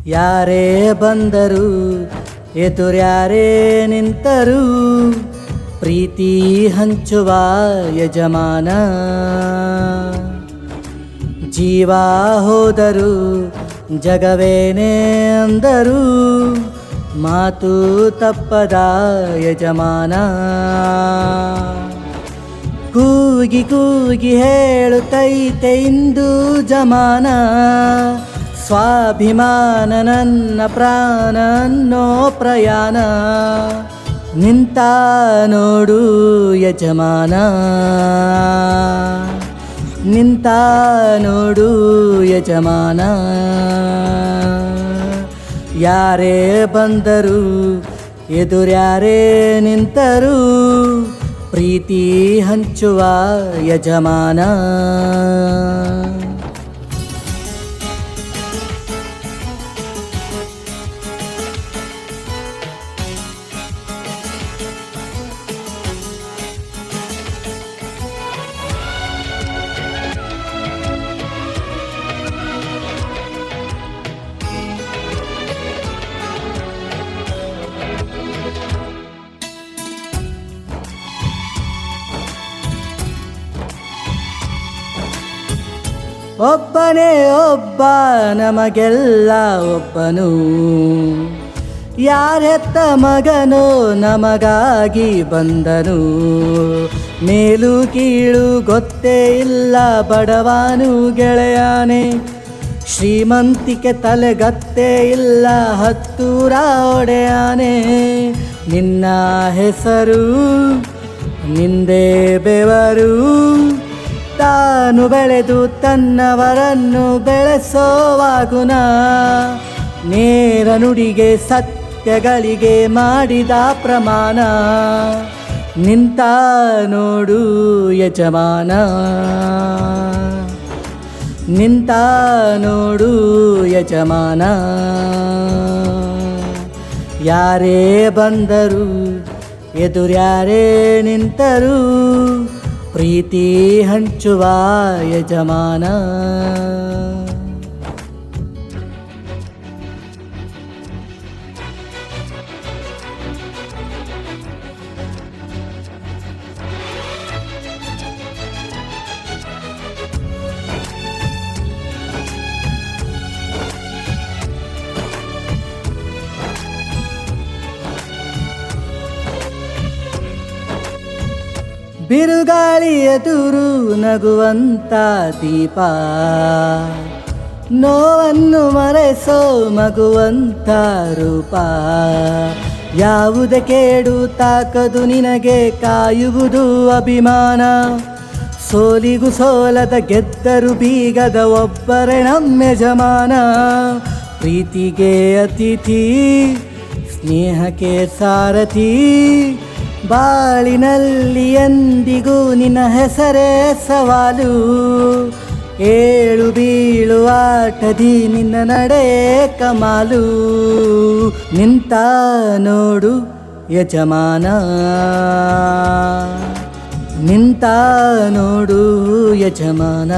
ಯಾರೇ ಬಂದರು ಎದುರ್ಯಾರೇ ನಿಂತರು ಪ್ರೀತಿ ಹಂಚುವ ಯಜಮಾನ. ಜೀವ ಹೋದರು ಜಗವೇನೇ ಅಂದರು ಮಾತು ತಪ್ಪದ ಯಜಮಾನ. ಕೂಗಿ ಕೂಗಿ ಹೇಳುತ್ತೈತೆ ಇಂದು ಜಮಾನ, ಸ್ವಾಭಿಮಾನ ನನ್ನ ಪ್ರಾಣ ಅನ್ನೋ ಪ್ರಯಾಣ. ನಿಂತ ನೋಡು ಯಜಮಾನ, ನಿಂತ ನೋಡು ಯಜಮಾನ. ಯಾರೇ ಬಂದರು ಎದುರ್ಯಾರೇ ನಿಂತರು ಪ್ರೀತಿ ಹಂಚುವ ಯಜಮಾನ. ಒಬ್ಬನೇ ಒಬ್ಬ ನಮಗೆಲ್ಲ ಒಬ್ಬನು, ಯಾರೆತ್ತ ಮಗನೋ ನಮಗಾಗಿ ಬಂದನು. ಮೇಲು ಕೀಳು ಗೊತ್ತೇ ಇಲ್ಲ ಬಡವನು ಗೆಳೆಯಾನೆ, ಶ್ರೀಮಂತಿಕೆ ತಲೆಗತ್ತೇ ಇಲ್ಲ ಹತ್ತೂರ ಒಡೆಯಾನೆ. ನಿನ್ನ ಹೆಸರು ನಿಂದೇ ಬೆವರು, ತಾನು ಬೆಳೆದು ತನ್ನವರನ್ನು ಬೆಳೆಸೋವಾಗುಣ. ನೇರ ನುಡಿಗೆ ಸತ್ಯಗಳಿಗೆ ಮಾಡಿದ ಪ್ರಮಾಣ. ನಿಂತ ನೋಡು ಯಜಮಾನ, ನಿಂತ ನೋಡು ಯಜಮಾನ. ಯಾರೇ ಬಂದರು ಎದುರ್ಯಾರೇ ನಿಂತರು ಪ್ರೀತಿ ಹಂಚುವ ಯಜಮಾನ. ಬಿರುಗಾಳಿ ಎದುರು ನಗುವಂತ ದೀಪ, ನೋವನ್ನು ಮರೆಸೋ ಮಗುವಂತ ರೂಪ. ಯಾವುದೇ ಕೇಡು ತಾಕದು ನಿನಗೆ ಕಾಯುವುದು ಅಭಿಮಾನ. ಸೋಲಿಗೂ ಸೋಲದ ಗೆದ್ದರು ಬೀಗದ ಒಬ್ಬರೇ ನಮ್ಮ ಯಜಮಾನ. ಪ್ರೀತಿಗೆ ಅತಿಥಿ ಸ್ನೇಹಕ್ಕೆ ಸಾರಥಿ, ಬಾಳಿನಲ್ಲಿ ಎಂದಿಗೂ ನಿನ್ನ ಹೆಸರೇ ಸವಾಲು. ಏಳು ಬೀಳು ಆಟದಿ ನಿನ್ನ ನಡೆ ಕಮಾಲು. ನಿಂತ ನೋಡು ಯಜಮಾನ, ನಿಂತ ನೋಡು ಯಜಮಾನ.